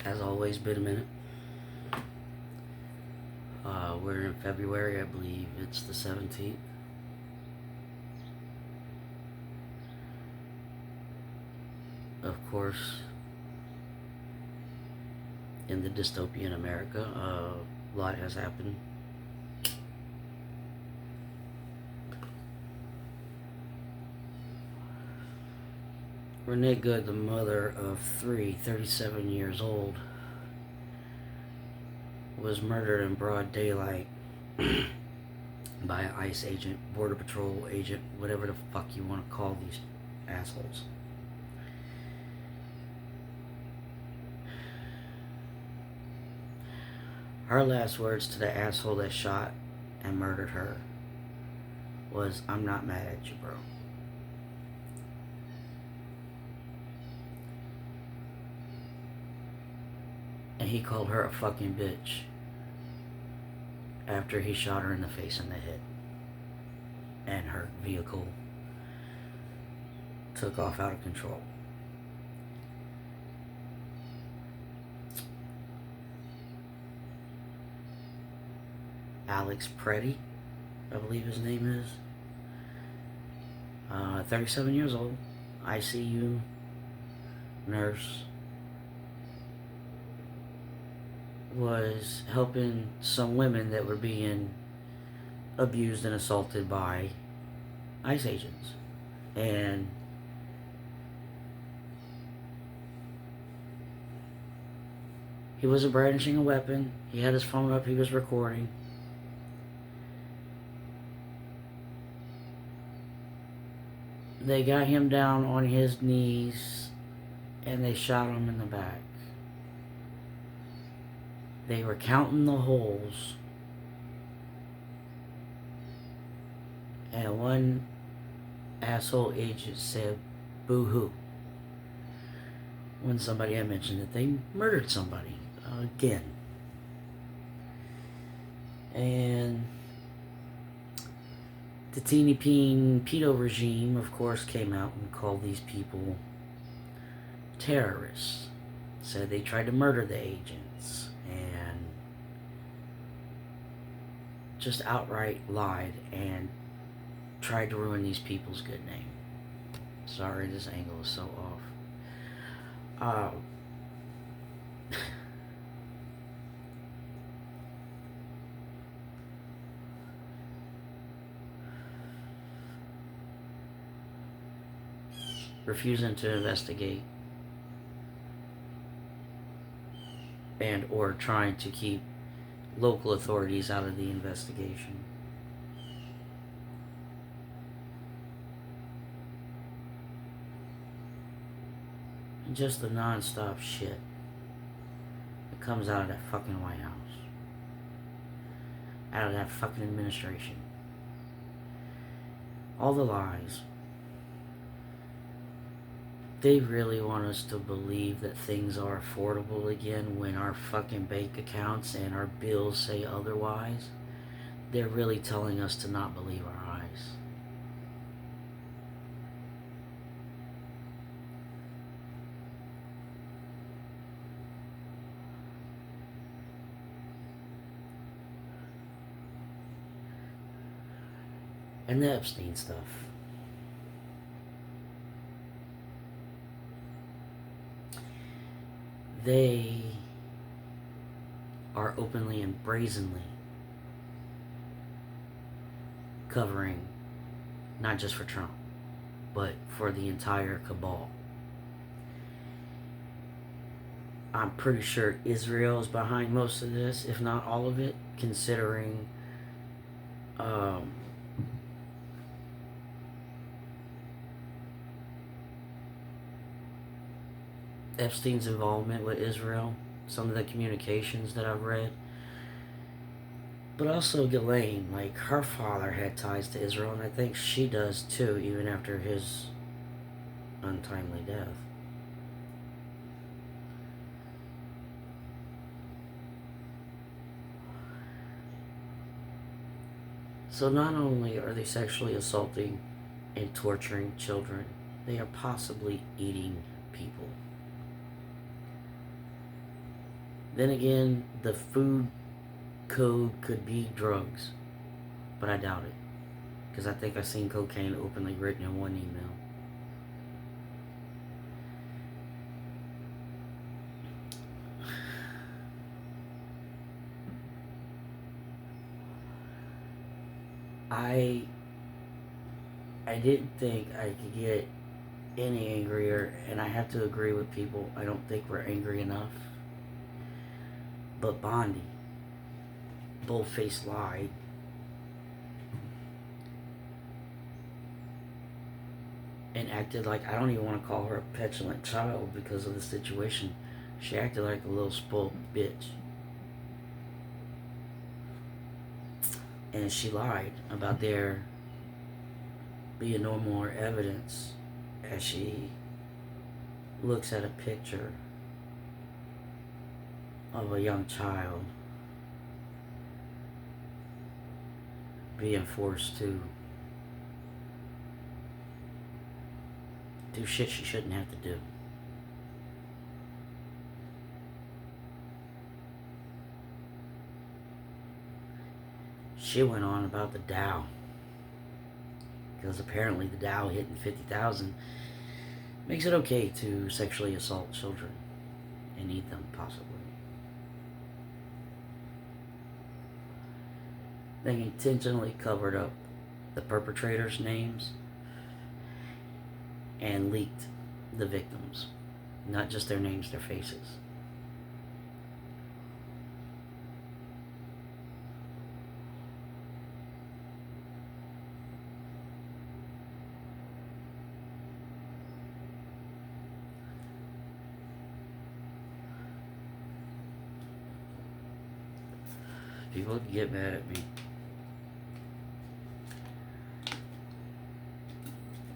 Has always been a minute. We're in February, I believe it's the 17th. Of course, in the dystopian America, a lot has happened. Renee Good, the mother of three, 37 years old, was murdered in broad daylight by an ICE agent, Border Patrol agent, whatever the fuck you want to call these assholes. Her last words to the asshole that shot and murdered her was, "I'm not mad at you, bro." And he called her a fucking bitch after he shot her in the face and the head. And her vehicle took off out of control. Alex Preddy, I believe his name is. 37 years old, ICU nurse, was helping some women that were being abused and assaulted by ICE agents. And he wasn't brandishing a weapon. He had his phone up, he was recording. They got him down on his knees and they shot him in the back. They were counting the holes, and one asshole agent said, "Boo-hoo," when somebody had mentioned that they murdered somebody again. And the teeny peen pedo regime, of course, came out and called these people terrorists. Said they tried to murder the agents and just outright lied and tried to ruin these people's good name. Sorry, this angle is so off. Refusing to investigate and or trying to keep local authorities out of the investigation. And just the non-stop shit that comes out of that fucking White House. Out of that fucking administration. All the lies. They really want us to believe that things are affordable again when our fucking bank accounts and our bills say otherwise. They're really telling us to not believe our eyes. And the Epstein stuff. They are openly and brazenly covering, not just for Trump, but for the entire cabal. I'm pretty sure Israel is behind most of this, if not all of it, considering Epstein's involvement with Israel, some of the communications that I've read. But also Ghislaine, like, her father had ties to Israel, and I think she does too, even after his untimely death. So not only are they sexually assaulting and torturing children, they are possibly eating people. Then again, the food code could be drugs, but I doubt it. Because I think I've seen cocaine openly written in one email. I didn't think I could get any angrier, and I have to agree with people. I don't think we're angry enough. But Bondi, bold-faced lied. And acted like, I don't even want to call her a petulant child because of the situation. She acted like a little spoiled bitch. And she lied about there being no more evidence as she looks at a picture of a young child being forced to do shit she shouldn't have to do. She went on about the Dow, because apparently the Dow hitting 50,000 makes it okay to sexually assault children and eat them, possibly. They intentionally covered up the perpetrators' names and leaked the victims. Not just their names, their faces. People get mad at me.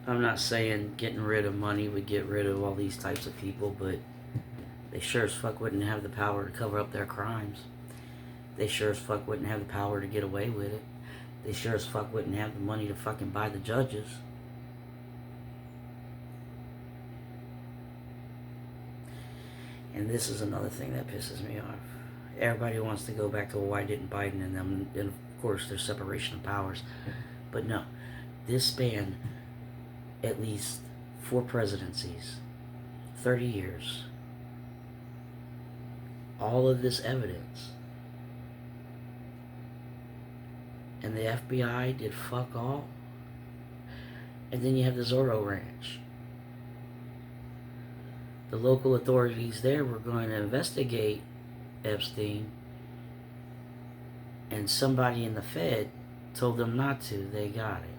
I'm not saying getting rid of money would get rid of all these types of people, but they sure as fuck wouldn't have the power to cover up their crimes. They sure as fuck wouldn't have the power to get away with it. They sure as fuck wouldn't have the money to fucking buy the judges. And this is another thing that pisses me off. Everybody wants to go back to, well, why didn't Biden and them, and of course there's separation of powers. But no, this spanned at least 4 presidencies, 30 years. All of this evidence. And the FBI did fuck all. And then you have the Zorro Ranch. The local authorities there were going to investigate Epstein, and somebody in the Fed told them not to. They got it.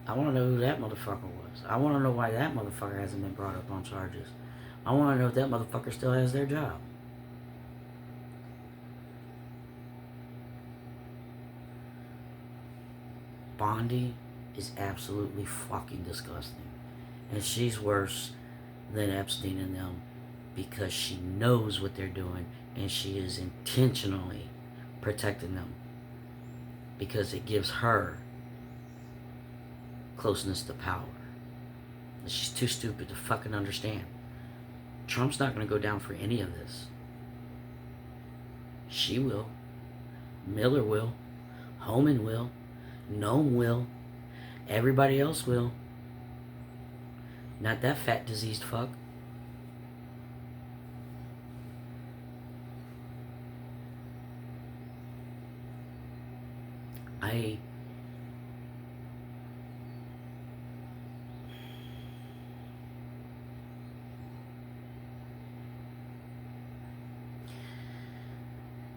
I want to know who that motherfucker was. I want to know why that motherfucker hasn't been brought up on charges. I want to know if that motherfucker still has their job. Bondi is absolutely fucking disgusting. And she's worse than Epstein and them because she knows what they're doing and she is intentionally protecting them because it gives her closeness to power. She's too stupid to fucking understand. Trump's not going to go down for any of this. She will. Miller will. Homan will. Noam will. Everybody else will. Not that fat diseased fuck.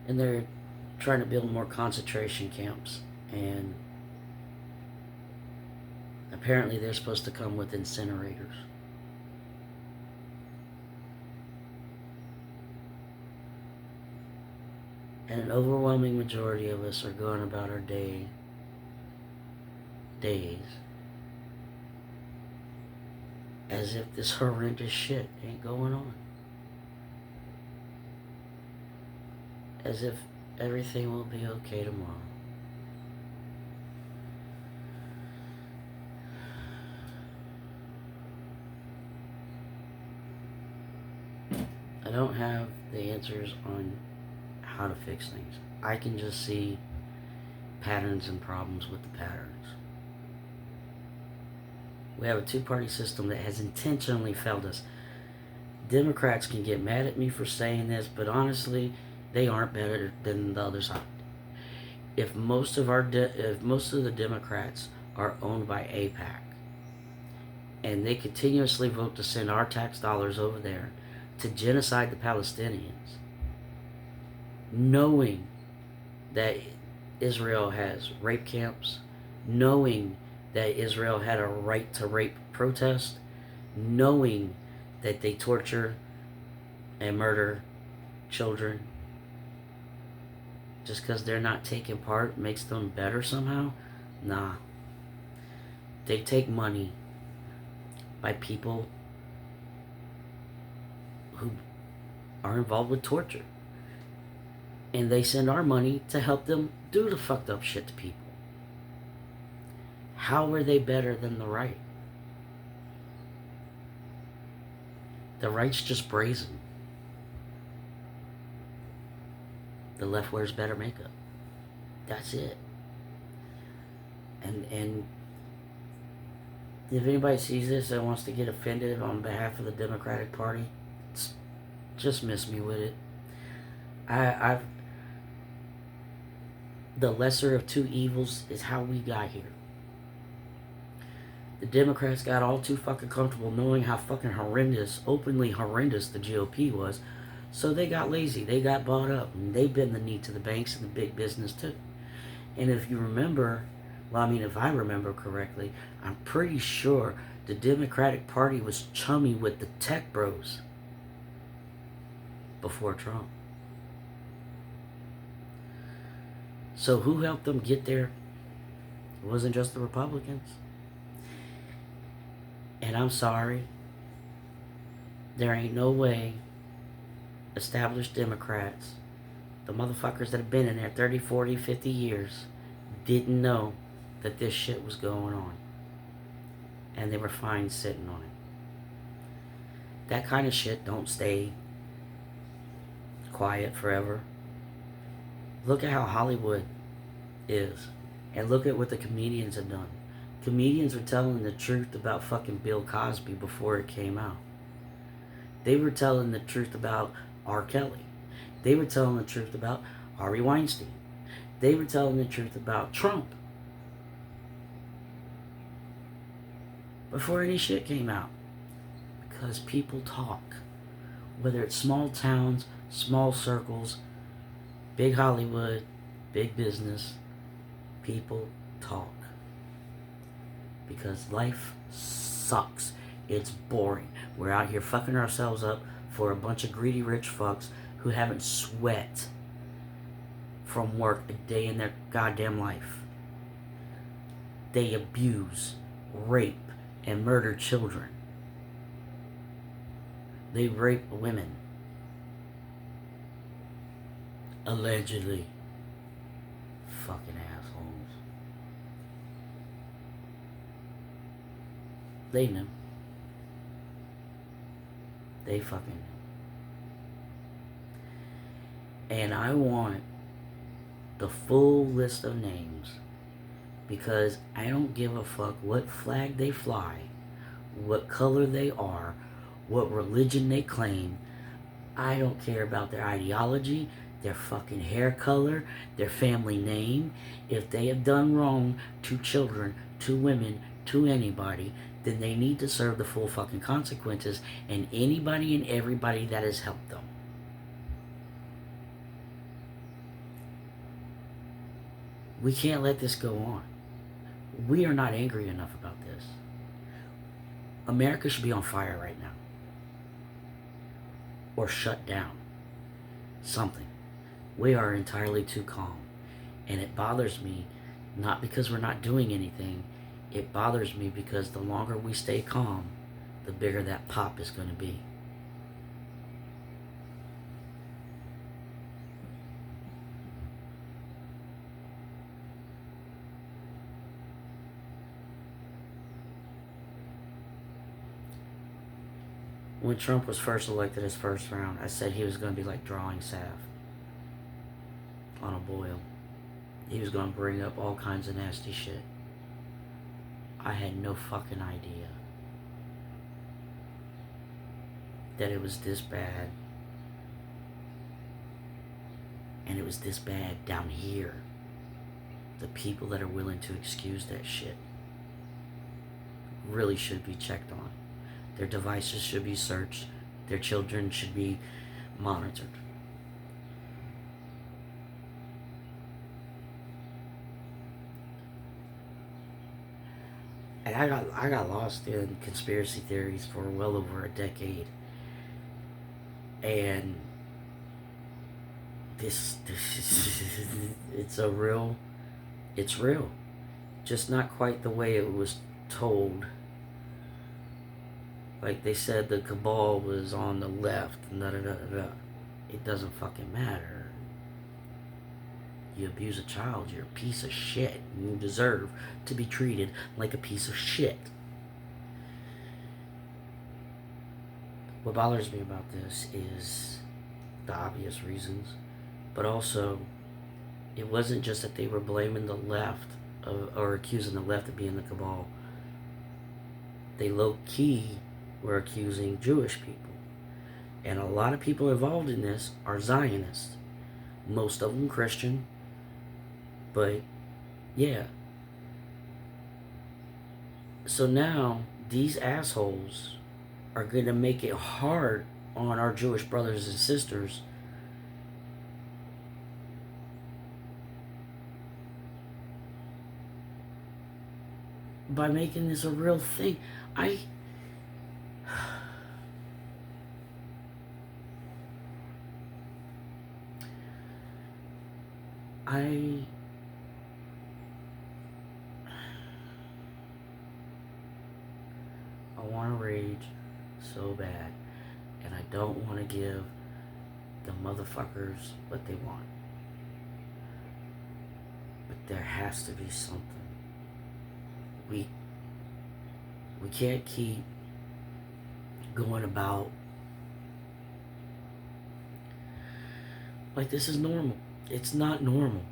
And they're trying to build more concentration camps, and apparently they're supposed to come with incinerators. And an overwhelming majority of us are going about our days as if this horrendous shit ain't going on. As if everything will be okay tomorrow. don't have the answers on how to fix things. I can just see patterns and problems with the patterns. We have a two-party system that has intentionally failed us. Democrats can get mad at me for saying this, but honestly, they aren't better than the other side. If most of the Democrats are owned by AIPAC, and they continuously vote to send our tax dollars over there to genocide the Palestinians, knowing that Israel has rape camps, knowing that Israel had a right to rape protest, knowing that they torture and murder children, just because they're not taking part makes them better somehow? Nah. They take money by people who are involved with torture, and they send our money to help them do the fucked up shit to people. How are they better than the right? The right's just brazen. The left wears better makeup. That's it. And if anybody sees this and wants to get offended on behalf of the Democratic Party, just miss me with it. I've the lesser of two evils is how we got here. The Democrats got all too fucking comfortable knowing how fucking horrendous, openly horrendous the GOP was, so they got lazy. They got bought up, and they bend the knee to the banks and the big business too. And if you remember, well, I mean, if I remember correctly, I'm pretty sure the Democratic Party was chummy with the tech bros before Trump. So who helped them get there? It wasn't just the Republicans. And I'm sorry, there ain't no way established Democrats, the motherfuckers that have been in there 30, 40, 50 years, didn't know that this shit was going on. And they were fine sitting on it. That kind of shit don't stay quiet forever. Look at how Hollywood is. And look at what the comedians have done. Comedians were telling the truth about fucking Bill Cosby before it came out. They were telling the truth about R. Kelly. They were telling the truth about Harvey Weinstein. They were telling the truth about Trump before any shit came out. Because people talk. Whether it's small towns, small circles, big Hollywood, big business, people talk. Because life sucks. It's boring. We're out here fucking ourselves up for a bunch of greedy rich fucks who haven't sweat from work a day in their goddamn life. They abuse, rape, and murder children. They rape women. Allegedly. Fucking assholes. They knew. They fucking knew. And I want the full list of names, because I don't give a fuck what flag they fly, what color they are, what religion they claim. I don't care about their ideology, their fucking hair color, their family name. If they have done wrong to children, to women, to anybody, then they need to serve the full fucking consequences, and anybody and everybody that has helped them. We can't let this go on. We are not angry enough about this. America should be on fire right now. Or shut down. Something. We are entirely too calm. And it bothers me, not because we're not doing anything. It bothers me because the longer we stay calm, the bigger that pop is going to be. When Trump was first elected his first round, I said he was going to be like drawing salve on a boil. He was going to bring up all kinds of nasty shit. I had no fucking idea that it was this bad. And it was this bad down here. The people that are willing to excuse that shit really should be checked on. Their devices should be searched. Their children should be monitored. And I got lost in conspiracy theories for well over a decade. And this it's real. Just not quite the way it was told. Like they said the cabal was on the left and da da da da. It doesn't fucking matter. You abuse a child, you're a piece of shit. You deserve to be treated like a piece of shit. What bothers me about this is the obvious reasons, but also it wasn't just that they were blaming the left or accusing the left of being the cabal. They low-key were accusing Jewish people. And a lot of people involved in this are Zionists. Most of them Christian. But, yeah. So now, these assholes are going to make it hard on our Jewish brothers and sisters by making this a real thing. I want to rage so bad, and I don't want to give the motherfuckers what they want. But there has to be something. We can't keep going about like this is normal. It's not normal.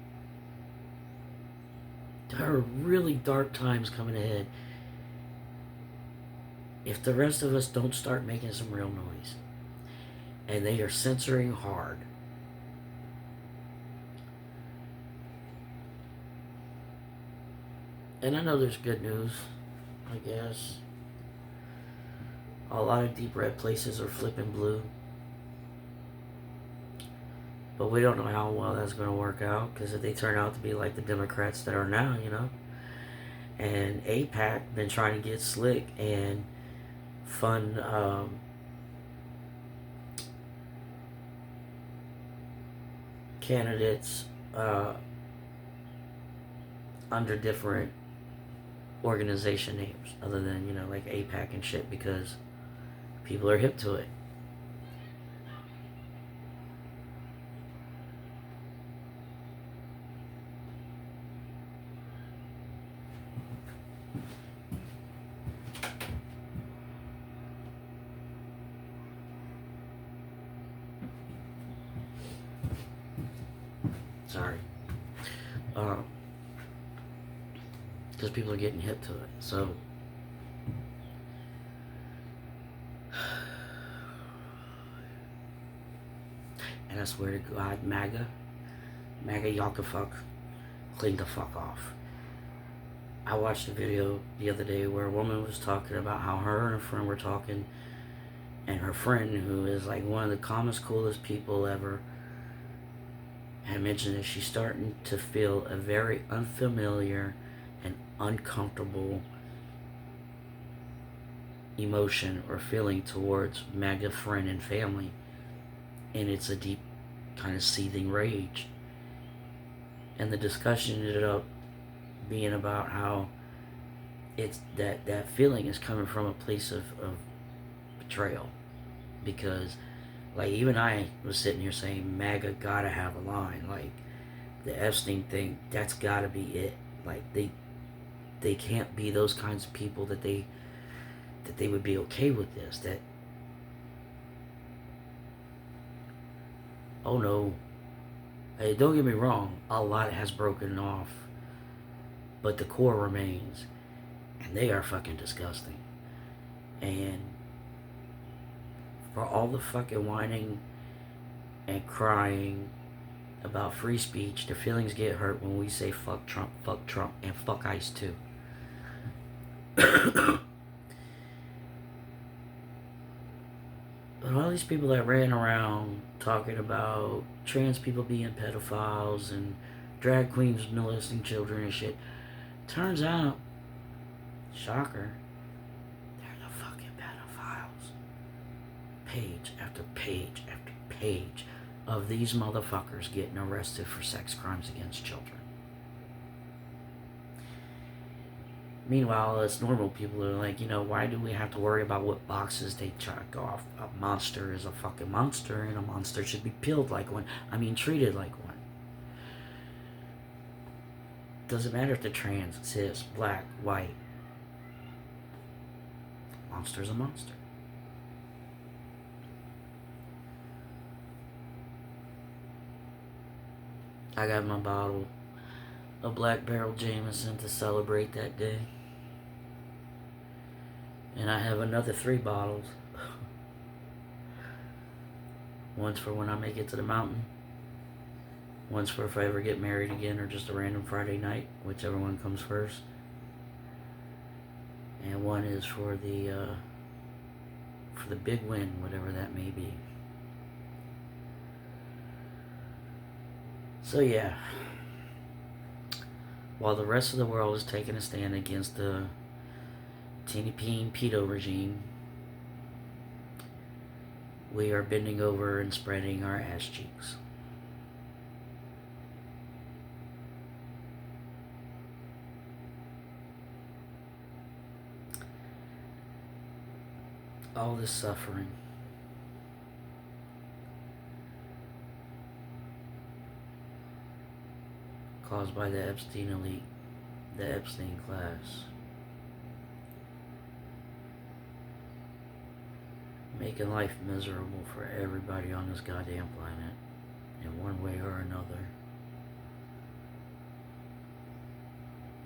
There are really dark times coming ahead if the rest of us don't start making some real noise. And they are censoring hard. And I know there's good news, I guess. A lot of deep red places are flipping blue. But we don't know how well that's going to work out, because if they turn out to be like the Democrats that are now, you know. And AIPAC been trying to get slick and fund candidates under different organization names other than, you know, like AIPAC and shit, because people are hip to it. Sorry. Because people are getting hip to it. So, and I swear to God, MAGA, y'all can clean the fuck off. I watched a video the other day where a woman was talking about how her and her friend were talking, and her friend, who is like one of the calmest, coolest people ever, had mentioned that she's starting to feel a very unfamiliar and uncomfortable emotion or feeling towards MAGA friend and family. And it's a deep kind of seething rage. And the discussion ended up being about how it's that feeling is coming from a place of betrayal. Because like even I was sitting here saying MAGA gotta have a line. Like the Epstein thing, that's gotta be it. Like they can't be those kinds of people that they would be okay with this. That Oh no. Hey, don't get me wrong, a lot has broken off, but the core remains, and they are fucking disgusting. And for all the fucking whining and crying about free speech, their feelings get hurt when we say fuck Trump, and fuck ICE too. But all these people that ran around talking about trans people being pedophiles and drag queens molesting children and shit, turns out, shocker, they're the fucking pedophiles. Page after page after page of these motherfuckers getting arrested for sex crimes against children. Meanwhile, us normal people are like, why do we have to worry about what boxes they check off? A monster is a fucking monster, and a monster should be treated like one. Doesn't matter if they're trans, cis, black, white. Monster's a monster. I got my bottle of Black Barrel Jameson to celebrate that day. And I have another 3 bottles. One's for when I make it to the mountain. One's for if I ever get married again or just a random Friday night, whichever one comes first. And one is for the big win, whatever that may be. So yeah, while the rest of the world is taking a stand against the teeny peen pedo regime, we are bending over and spreading our ass cheeks. All this suffering caused by the Epstein elite, the Epstein class, making life miserable for everybody on this goddamn planet in one way or another.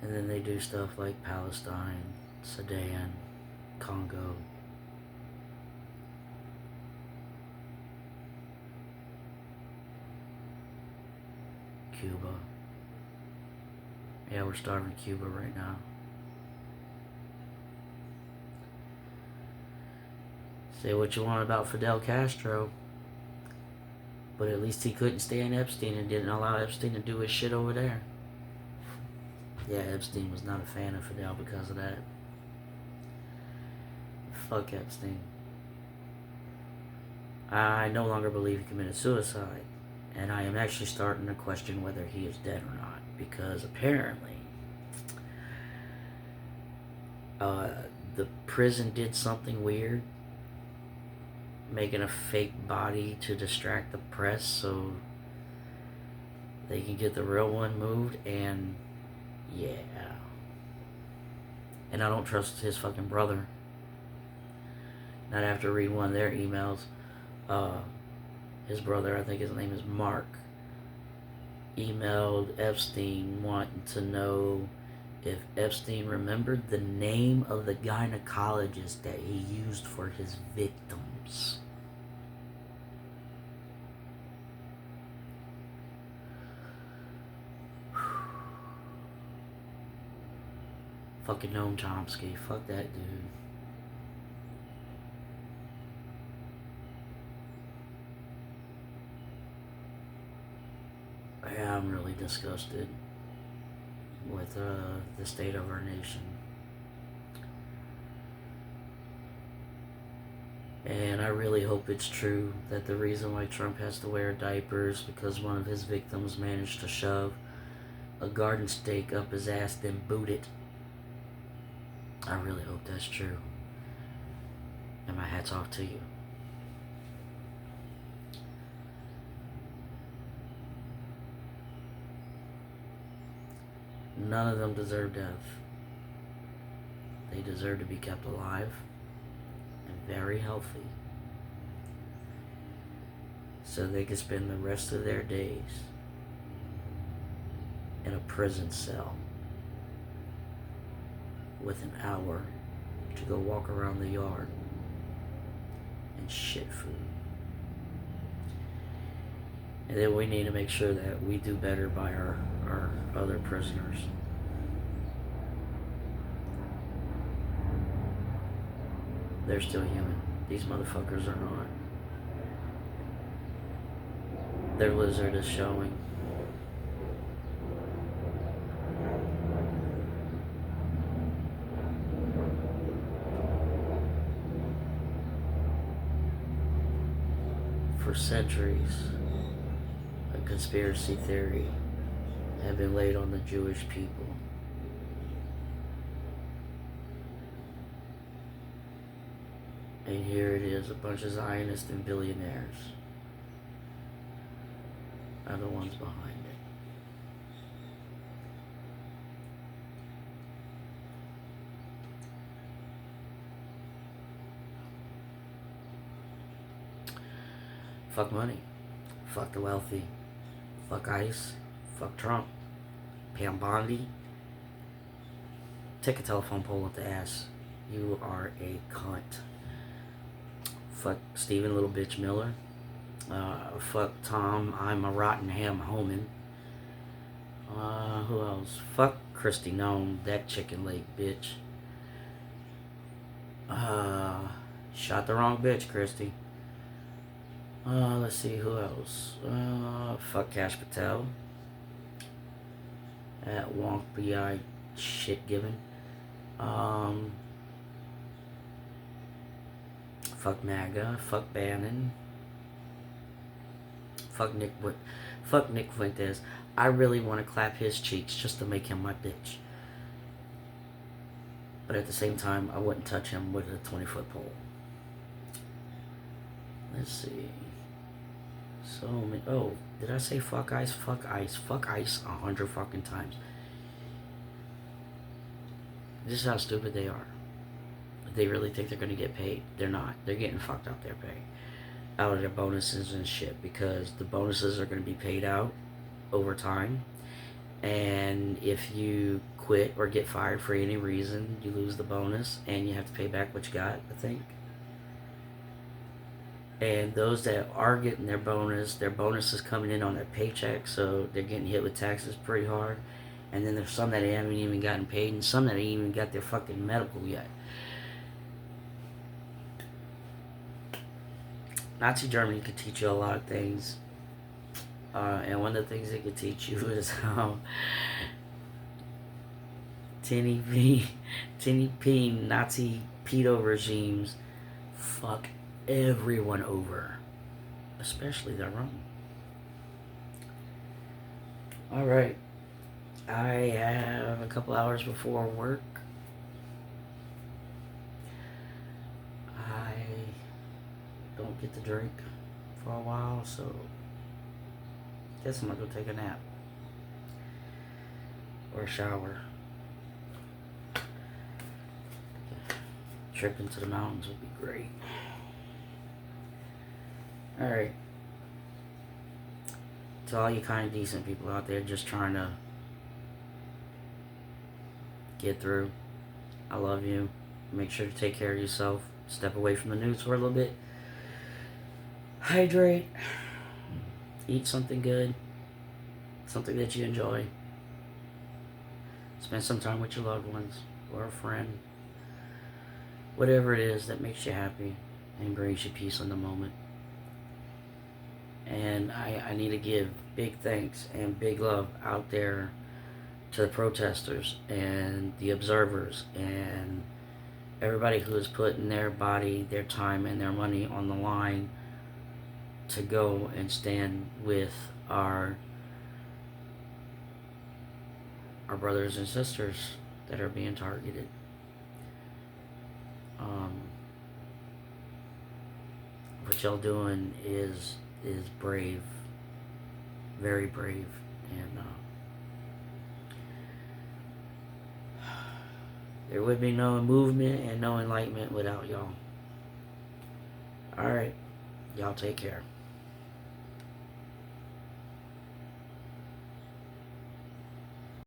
And then they do stuff like Palestine, Sudan, Congo, Cuba. Yeah, we're starving Cuba right now. Say what you want about Fidel Castro, but at least he couldn't stand Epstein and didn't allow Epstein to do his shit over there. Yeah, Epstein was not a fan of Fidel because of that. Fuck Epstein. I no longer believe he committed suicide, and I am actually starting to question whether he is dead or not, because apparently the prison did something weird, making a fake body to distract the press so they can get the real one moved, and yeah. And I don't trust his fucking brother. Not after reading one of their emails. His brother, I think his name is Mark, emailed Epstein wanting to know if Epstein remembered the name of the gynecologist that he used for his victims. Fucking Noam Chomsky. Fuck that dude. Yeah, I'm really disgusted with the state of our nation. And I really hope it's true that the reason why Trump has to wear diapers because one of his victims managed to shove a garden stake up his ass, then boot it. I really hope that's true. And my hat's off to you. None of them deserve death. They deserve to be kept alive and very healthy. so they could spend the rest of their days in a prison cell with an hour to go walk around the yard and shit food. And then we need to make sure that we do better by our other prisoners. They're still human. These motherfuckers are not. Their lizard is showing. For centuries, a conspiracy theory had been laid on the Jewish people. And here it is, a bunch of Zionists and billionaires are the ones behind it. Fuck money. Fuck the wealthy. Fuck ICE. Fuck Trump. Pam Bondi. Take a telephone pole up the ass. You are a cunt. Fuck Stephen Little Bitch Miller. Fuck Tom I'm a Rotten Ham Homan. Who else? Fuck Christy Nome, that chicken leg bitch. Shot the wrong bitch, Christy. Let's see who else. Fuck Cash Patel. That wonk bi shit given. Fuck MAGA. Fuck Bannon. Fuck Nick Fuentes. I really want to clap his cheeks just to make him my bitch. But at the same time, I wouldn't touch him with a 20-foot pole. Let's see. So many. Oh, did I say fuck ICE? Fuck ICE. Fuck ICE 100 fucking times. This is how stupid they are. They really think they're going to get paid. They're not. They're getting fucked out their pay. Out of their bonuses and shit. Because the bonuses are going to be paid out over time. And if you quit or get fired for any reason, you lose the bonus. And you have to pay back what you got, I think. And those that are getting their bonus is coming in on their paycheck. So they're getting hit with taxes pretty hard. And then there's some that haven't even gotten paid. And some that ain't even got their fucking medical yet. Nazi Germany could teach you a lot of things. And one of the things they could teach you is how tinny P Nazi pedo regimes fuck everyone over. Especially their own. Alright. I have a couple hours before work. I don't get to drink for a while, so guess I'm gonna go take a nap or a shower. Trip into the mountains would be great. Alright. To all you kind of decent people out there just trying to get through, I love you. Make sure to take care of yourself. Step away from the news for a little bit. Hydrate. Eat something good. Something that you enjoy. Spend some time with your loved ones or a friend. Whatever it is that makes you happy and brings you peace in the moment. And I need to give big thanks and big love out there to the protesters and the observers and everybody who is putting their body, their time, and their money on the line to go and stand with our brothers and sisters that are being targeted. What y'all doing is brave, very brave, and there would be no movement and no enlightenment without y'all. Alright, y'all take care.